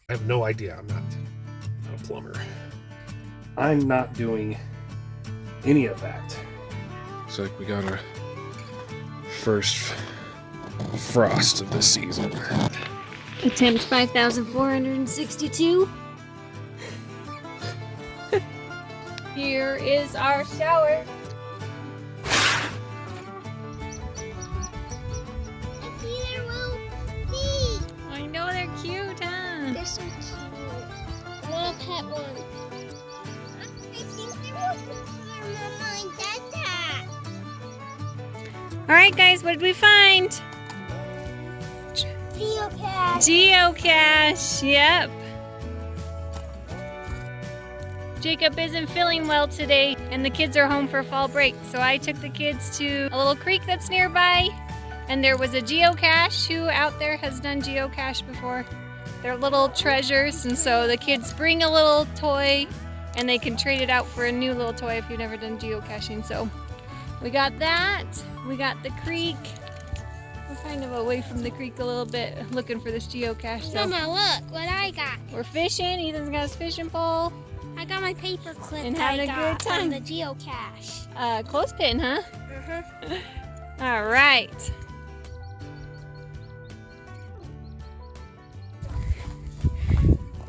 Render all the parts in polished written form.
I have no idea. I'm not a plumber. I'm not doing any of that. Looks like we got our first frost of this season. Attempt 5,462. Here is our shower. I know they're cute, huh? They're so cute. I want a pet one. I think they're looking for Mama and Dada. Alright guys, what did we find? Geocache. Geocache, yep. Jacob isn't feeling well today and the kids are home for fall break. So I took the kids to a little creek that's nearby and there was a geocache. Who out there has done geocache before? They're little treasures, and so the kids bring a little toy and they can trade it out for a new little toy if you've never done geocaching. So we got that, we got the creek. We're kind of away from the creek a little bit looking for this geocache. So Mama, look what I got. we're fishing. Ethan's got his fishing pole. I got my paper clip And that having I a got good time. from the geocache. Clothespin, huh? Uh-huh. All right.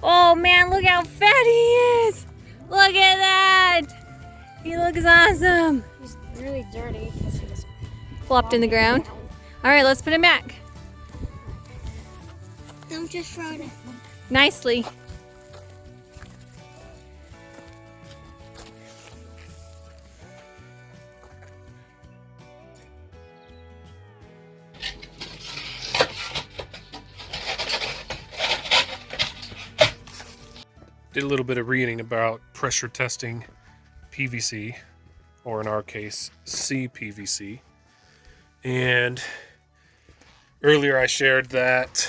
Oh man, look how fat he is. Look at that. He looks awesome. He's really dirty because he was Flopped in the ground. All right, let's put him back. Don't just throw it. Nicely. Did a little bit of reading about pressure testing PVC, or in our case, CPVC. And earlier I shared that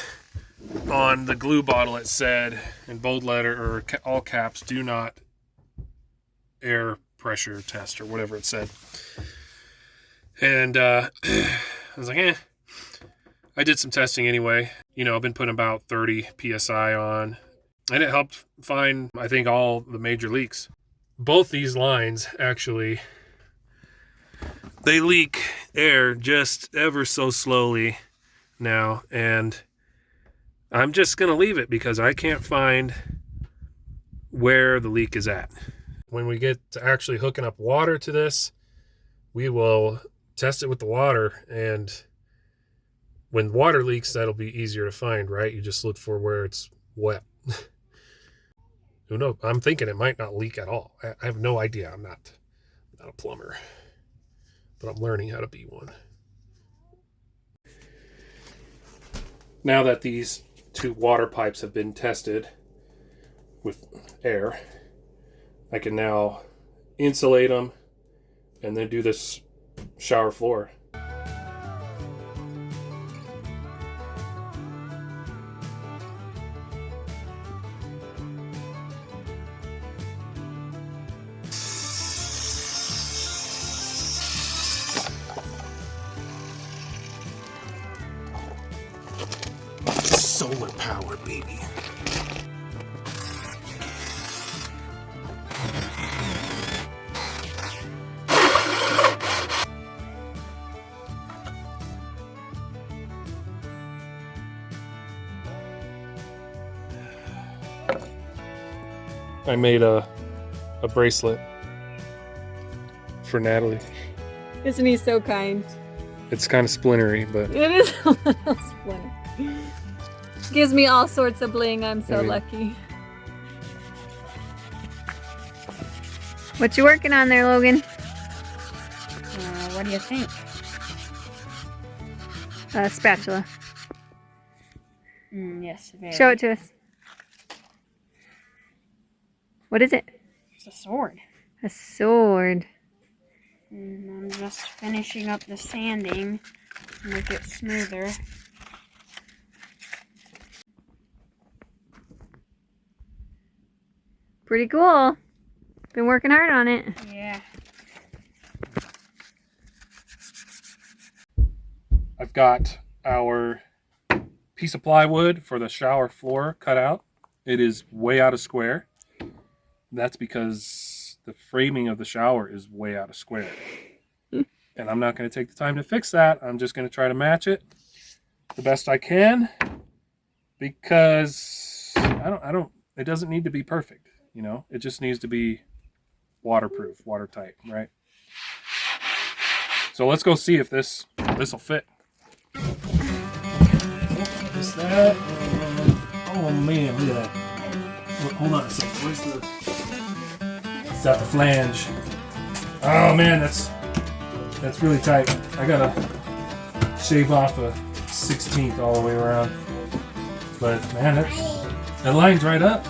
on the glue bottle it said in bold letter or all caps, do not air pressure test, or whatever it said. And I was like, I did some testing anyway. You know, I've been putting about 30 PSI on, and it helped find, I think, all the major leaks. Both these lines, actually, they leak air just ever so slowly now, and I'm just going to leave it because I can't find where the leak is at. When we get to actually hooking up water to this, we will test it with the water, and when water leaks, that'll be easier to find, right? You just look for where it's wet. Who knows? I'm thinking it might not leak at all. I have no idea. I'm not a plumber, but I'm learning how to be one. Now that these two water pipes have been tested with air, I can now insulate them and then do this shower floor. Solar power, baby. I made a bracelet for Natalie. Isn't he so kind? It's kind of splintery, but It is a little splinter. Gives me all sorts of bling. I'm so There you go. lucky. What you working on there, Logan? What do you think? Spatula. Yes, very. Show it to us. What is it? It's a sword. A sword. I'm just finishing up the sanding to make it smoother. Pretty cool. Been working hard on it. Yeah. I've got our piece of plywood for the shower floor cut out. it is way out of square. That's because the framing of the shower is way out of square. And I'm not going to take the time to fix that. I'm just going to try to match it the best I can, because it doesn't need to be perfect, you know? It just needs to be waterproof, watertight, right? So let's go see if this will fit. Is that? Oh man, look at that. Hold on a second. Where's the? It's got the flange. Oh man, that's really tight. I gotta shave off a 16th all the way around. But man, that lines right up.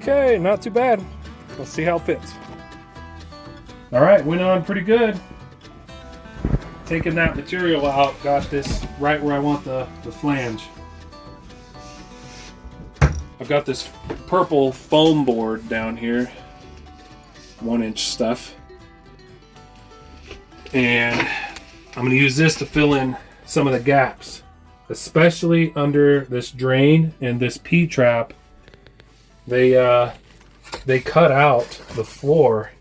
Okay, not too bad. Let's see how it fits. All right, went on pretty good. Taking that material out, got this right where I want the flange. I've got this purple foam board down here, 1-inch stuff. And I'm gonna use this to fill in some of the gaps, especially under this drain and this P-trap. They cut out the floor.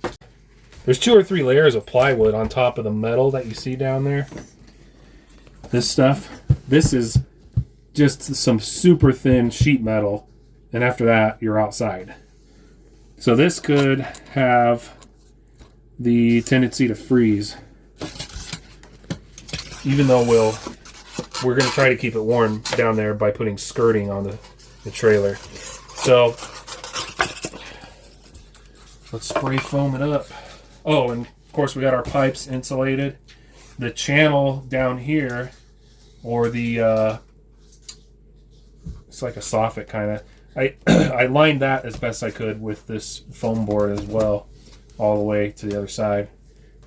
There's 2 or 3 layers of plywood on top of the metal that you see down there. This stuff, this is just some super thin sheet metal, and after that you're outside. So this could have the tendency to freeze, even though we're going to try to keep it warm down there by putting skirting on the trailer. So let's spray foam it up. Oh, and of course we got our pipes insulated. The channel down here, or the it's like a soffit kind of. I lined that as best I could with this foam board as well, all the way to the other side.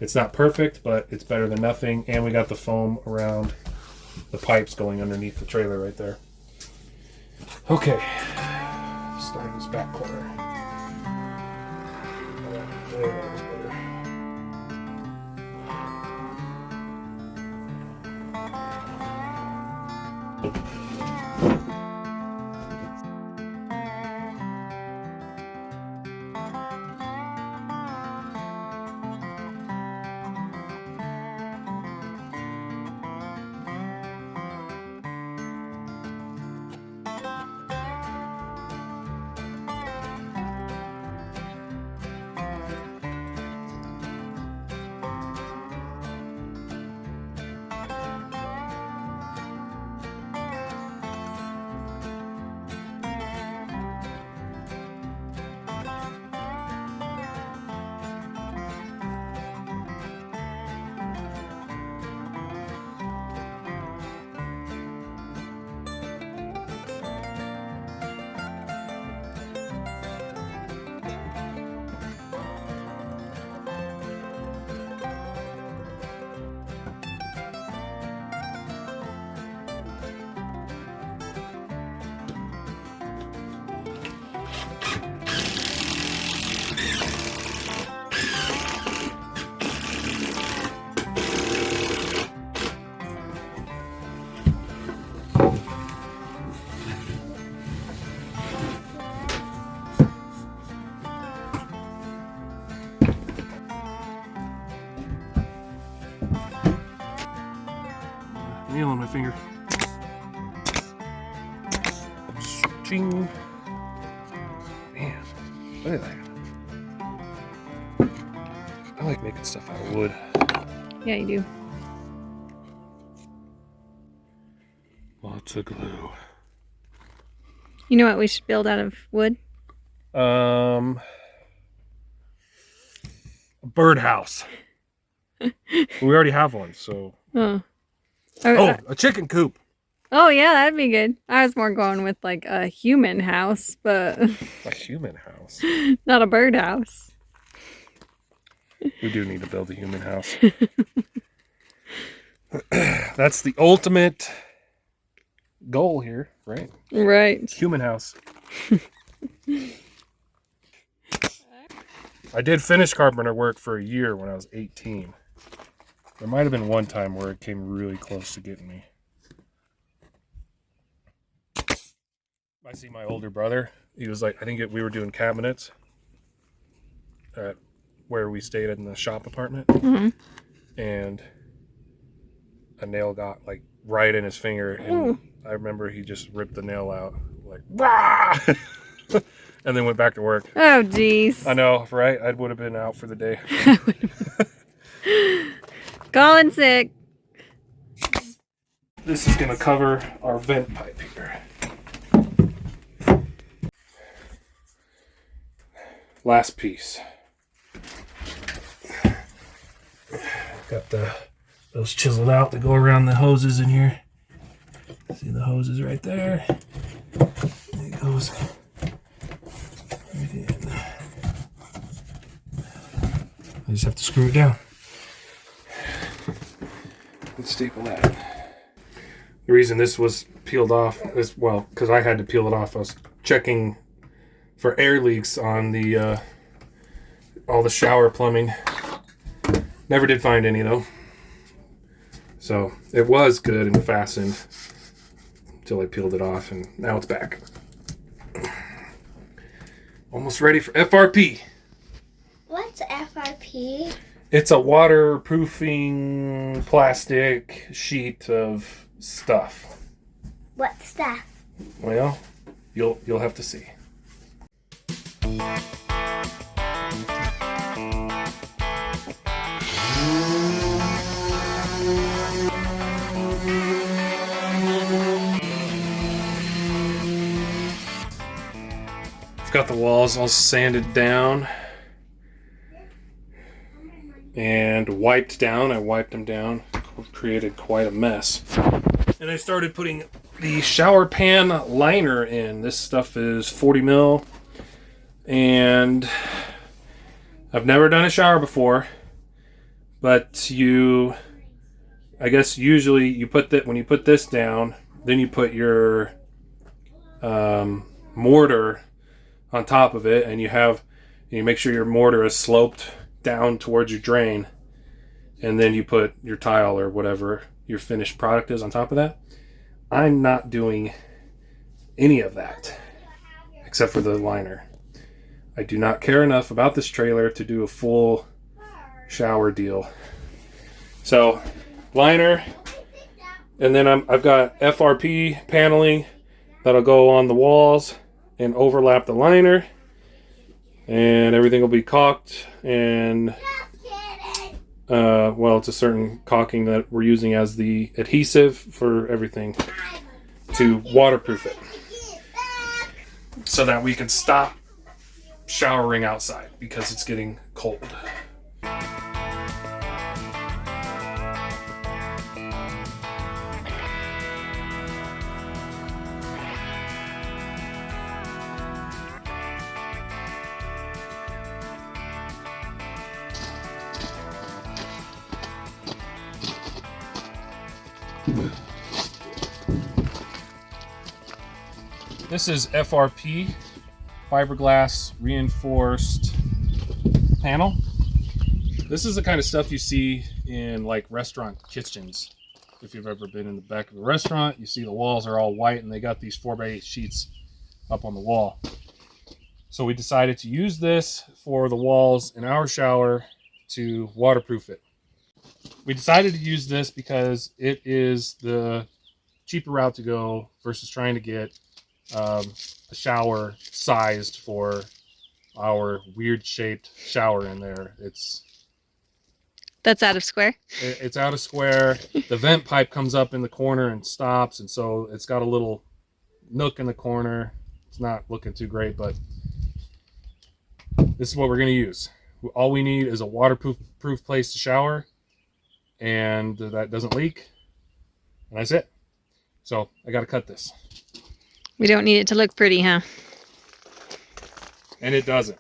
It's not perfect, but it's better than nothing. And we got the foam around the pipes going underneath the trailer right there. Okay, start this back corner. There, that was better. Nail on my finger. Ching. Man, look at that. I like making stuff out of wood. Yeah, you do. Lots of glue. You know what we should build out of wood? A birdhouse. We already have one, so. Oh. Oh, a chicken coop. Oh, yeah, that'd be good. I was more going with like a human house, but A human house. not a birdhouse. We do need to build a human house. That's the ultimate goal here, right? Right. Human house. I did finish carpenter work for a year when I was 18. There might have been one time where it came really close to getting me. I see my older brother. He was like, I think we were doing cabinets at where we stayed in the shop apartment. Mm-hmm. And a nail got like right in his finger. And I remember he just ripped the nail out. Like, rah! And then went back to work. Oh, geez. I know, right? I would have been out for the day. Calling sick. This is going to cover our vent pipe here. Last piece. Got those chiseled out that go around the hoses in here. See the hoses right there? It goes right in. I just have to screw it down. Let's staple that. The reason this was peeled off is, well, because I had to peel it off. I was checking for air leaks on the all the shower plumbing. Never did find any though. So it was good and fastened until I peeled it off, and now it's back. Almost ready for FRP. What's FRP? It's a waterproofing plastic sheet of stuff. What stuff? Well, you'll have to see. I've got the walls all sanded down and wiped down. I wiped them down, created quite a mess. And I started putting the shower pan liner in. This stuff is 40 mil, and I've never done a shower before, but I guess usually you put that when you put this down, then you put your mortar on top of it, and you make sure your mortar is sloped down towards your drain, and then you put your tile or whatever your finished product is on top of that. I'm not doing any of that except for the liner. I do not care enough about this trailer to do a full shower deal. So liner, and then I've got FRP paneling that'll go on the walls and overlap the liner, and everything will be caulked, and well, it's a certain caulking that we're using as the adhesive for everything to waterproof it so that we can stop showering outside because it's getting cold. This is FRP, fiberglass reinforced panel. This is the kind of stuff you see in like restaurant kitchens. If you've ever been in the back of a restaurant, you see the walls are all white and they got these 4x8 sheets up on the wall. So we decided to use this for the walls in our shower to waterproof it. We decided to use this because it is the cheaper route to go versus trying to get a shower sized for our weird shaped shower in there. That's out of square. It's out of square. The vent pipe comes up in the corner and stops, and so it's got a little nook in the corner. It's not looking too great, but this is what we're going to use. All we need is a waterproof place to shower, and that doesn't leak, and that's it. So I got to cut this. We don't need it to look pretty, huh? And it doesn't.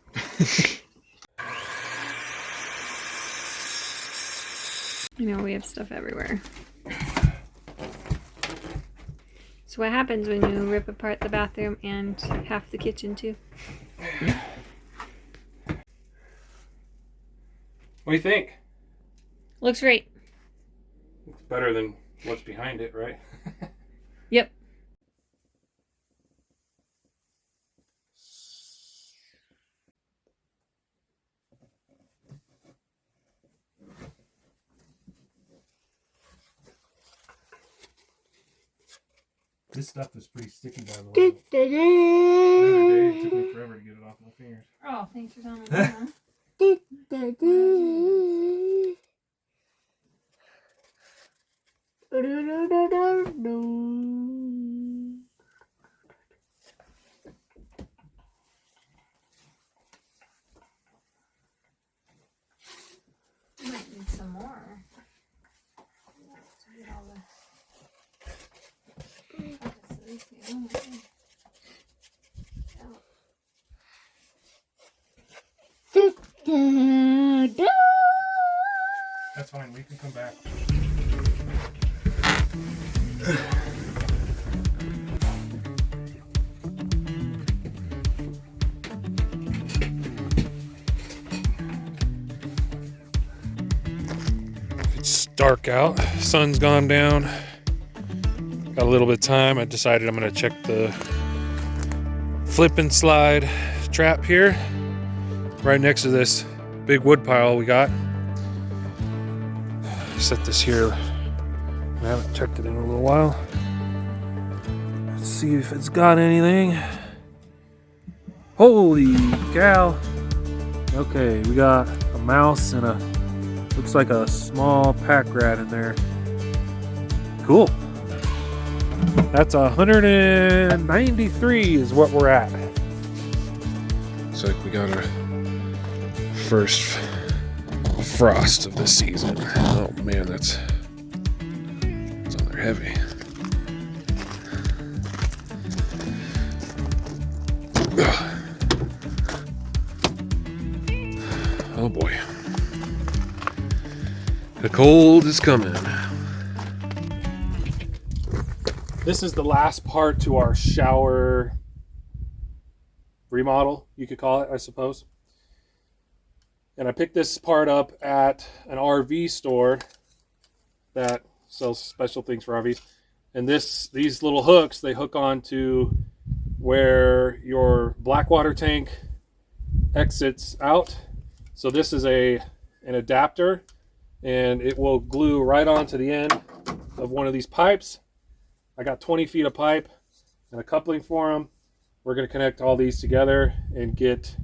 You know, we have stuff everywhere. It's what happens when you rip apart the bathroom and half the kitchen too. What do you think? Looks great. It's better than what's behind it, right? Yep. This stuff is pretty sticky, by the way. The other day, it took me forever to get it off my fingers. Oh, thanks for telling me that. Might need some more. That's fine, we can come back. It's dark out, sun's gone down. Got a little bit of time. I decided I'm gonna check the flip and slide trap here, right next to this big wood pile we got. Set this here. I haven't checked it in a little while. Let's see if it's got anything. Holy cow. Okay, we got a mouse and looks like a small pack rat in there. Cool. That's 193 is what we're at. Looks like we got our first frost of the season. Oh man, that's on there heavy. Oh boy. The cold is coming. This is the last part to our shower remodel, you could call it, I suppose. And I picked this part up at an RV store that sells special things for RVs. And these little hooks, they hook onto where your black water tank exits out. So this is an adapter, and it will glue right onto the end of one of these pipes. I got 20 feet of pipe and a coupling for them. We're going to connect all these together and get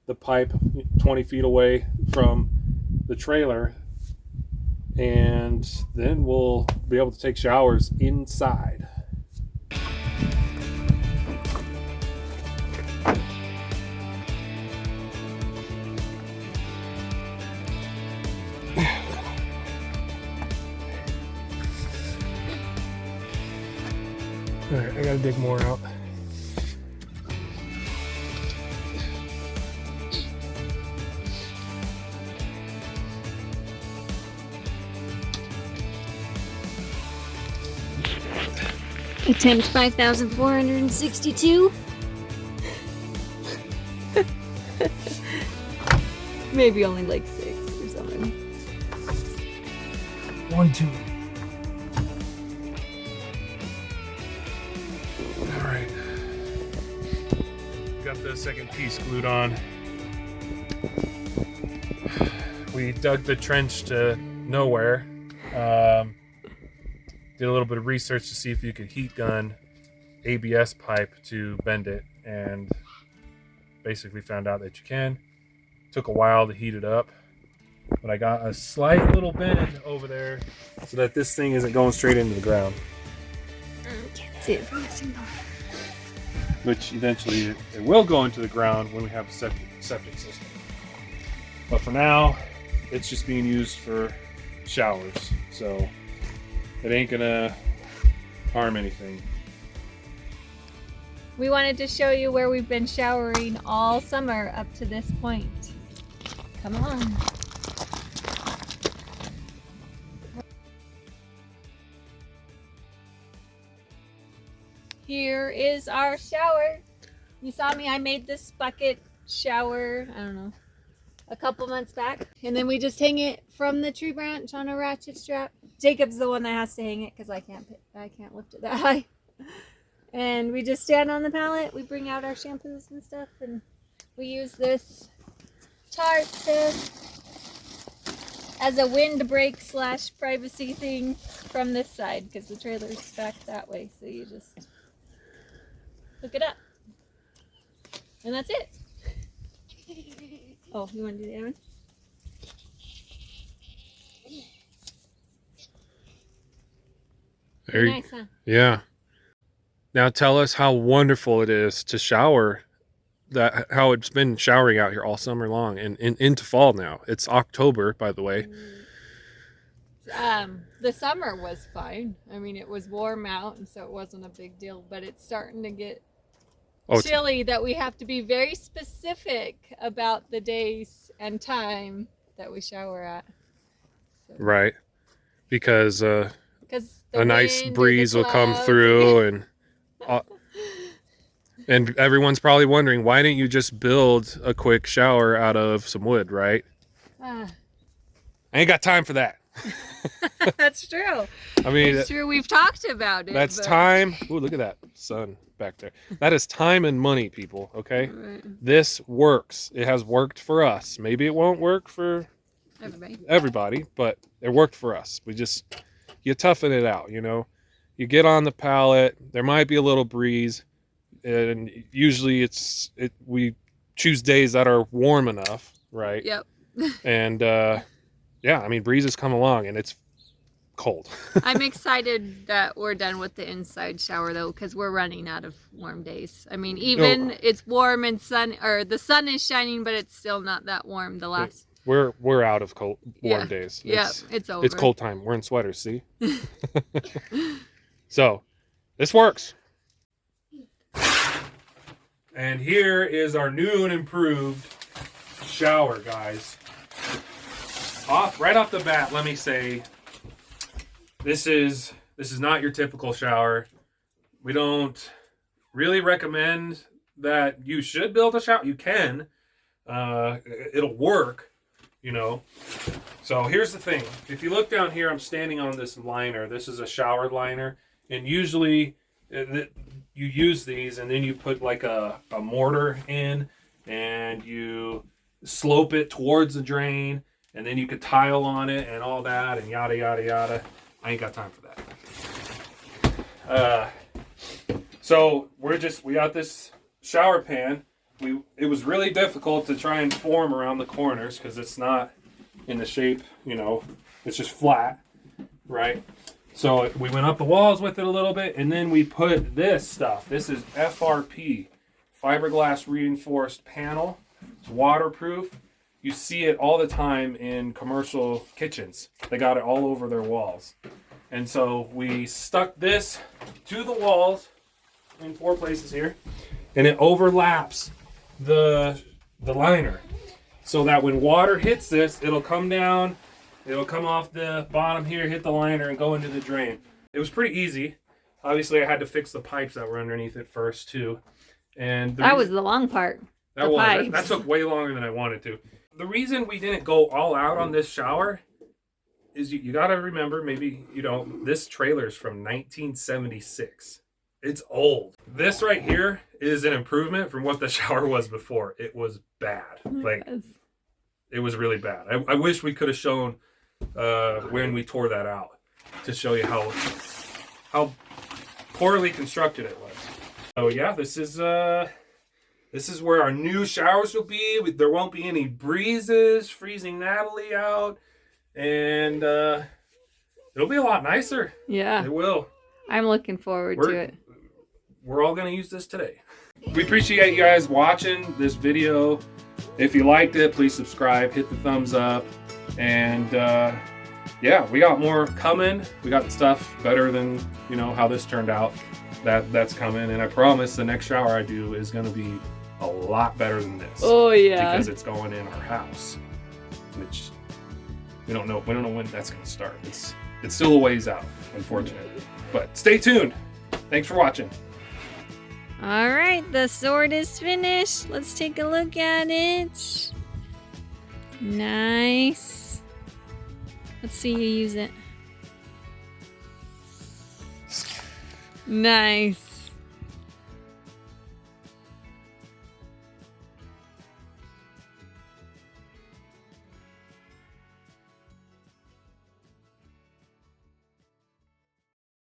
the pipe 20 feet away from the trailer, and then we'll be able to take showers inside. All right, I gotta dig more out. Attempt 5,462. Maybe only like 6 or something. 1, 2. All right. Got the second piece glued on. We dug the trench to nowhere. Did a little bit of research to see if you could heat gun ABS pipe to bend it, and basically found out that you can. Took a while to heat it up, but I got a slight little bend over there so that this thing isn't going straight into the ground. Can't see it from the signal. Which eventually it will go into the ground when we have a septic system. But for now, it's just being used for showers, so it ain't gonna harm anything. We wanted to show you where we've been showering all summer up to this point. Come on. Here is our shower. You saw me, I made this bucket shower, I don't know, a couple months back. And then we just hang it from the tree branch on a ratchet strap. Jacob's the one that has to hang it because I can't lift it that high. And we just stand on the pallet. We bring out our shampoos and stuff, and we use this tarp as a windbreak / privacy thing from this side because the trailer's back that way. So you just hook it up, and that's it. Oh, you want to do the other one? Very nice, huh? Yeah. Now tell us how wonderful it is to shower. How it's been showering out here all summer long and into fall now. It's October, by the way. The summer was fine. I mean, it was warm out, and so it wasn't a big deal. But it's starting to get chilly that we have to be very specific about the days and time that we shower at. So. Right, because a nice wind breeze will come through, and everyone's probably wondering, why didn't you just build a quick shower out of some wood, right? I ain't got time for that. That's true. I mean, it's true. We've talked about it. That's time. Ooh, look at that sun back there. That is time and money, people. Okay, right. This works. It has worked for us. Maybe it won't work for everybody, but it worked for us. You toughen it out. You know, you get on the pallet. There might be a little breeze, and usually we choose days that are warm enough, right? Yep. And yeah, I mean, breezes come along and it's cold. I'm excited that we're done with the inside shower though, because we're running out of warm days. I mean, it's warm and the sun is shining, but it's still not that warm. We're out of warm days. Yeah, it's over. It's cold time. We're in sweaters, see? So, this works. And here is our new and improved shower, guys. Right off the bat, let me say, this is not your typical shower. We don't really recommend that you should build a shower. You can. It'll work, you know. So here's the thing. If you look down here, I'm standing on this liner. This is a shower liner. And usually you use these and then you put like a mortar in and you slope it towards the drain. And then you could tile on it and all that and yada, yada, yada. I ain't got time for that. So we got this shower pan. It was really difficult to try and form around the corners because it's not in the shape, you know, it's just flat, right? So we went up the walls with it a little bit, and then we put this stuff. This is FRP, fiberglass reinforced panel. It's waterproof. You see it all the time in commercial kitchens. They got it all over their walls. And so we stuck this to the walls in 4 places here, and it overlaps the liner so that when water hits this, it'll come down, it'll come off the bottom here, hit the liner, and go into the drain. It was pretty easy. Obviously, I had to fix the pipes that were underneath it first, too. And that was the long part. That took way longer than I wanted to. The reason we didn't go all out on this shower is you got to remember, maybe you don't, this trailer is from 1976. It's old. This right here is an improvement from what the shower was before. It was bad. It was really bad. I wish we could have shown when we tore that out to show you how poorly constructed it was. So yeah, this is where our new showers will be. There won't be any breezes freezing Natalie out. And it'll be a lot nicer. Yeah. It will. I'm looking forward to it. We're all going to use this today. We appreciate you guys watching this video. If you liked it, please subscribe, hit the thumbs up. And yeah, we got more coming. We got stuff better than, you know, how this turned out. That's coming. And I promise the next shower I do is going to be a lot better than this. Oh yeah. Because it's going in our house, which we don't know when that's going to start. It's still a ways out, unfortunately. But stay tuned. Thanks for watching. All right, the sword is finished. Let's take a look at it. Nice. Let's see you use it. Nice.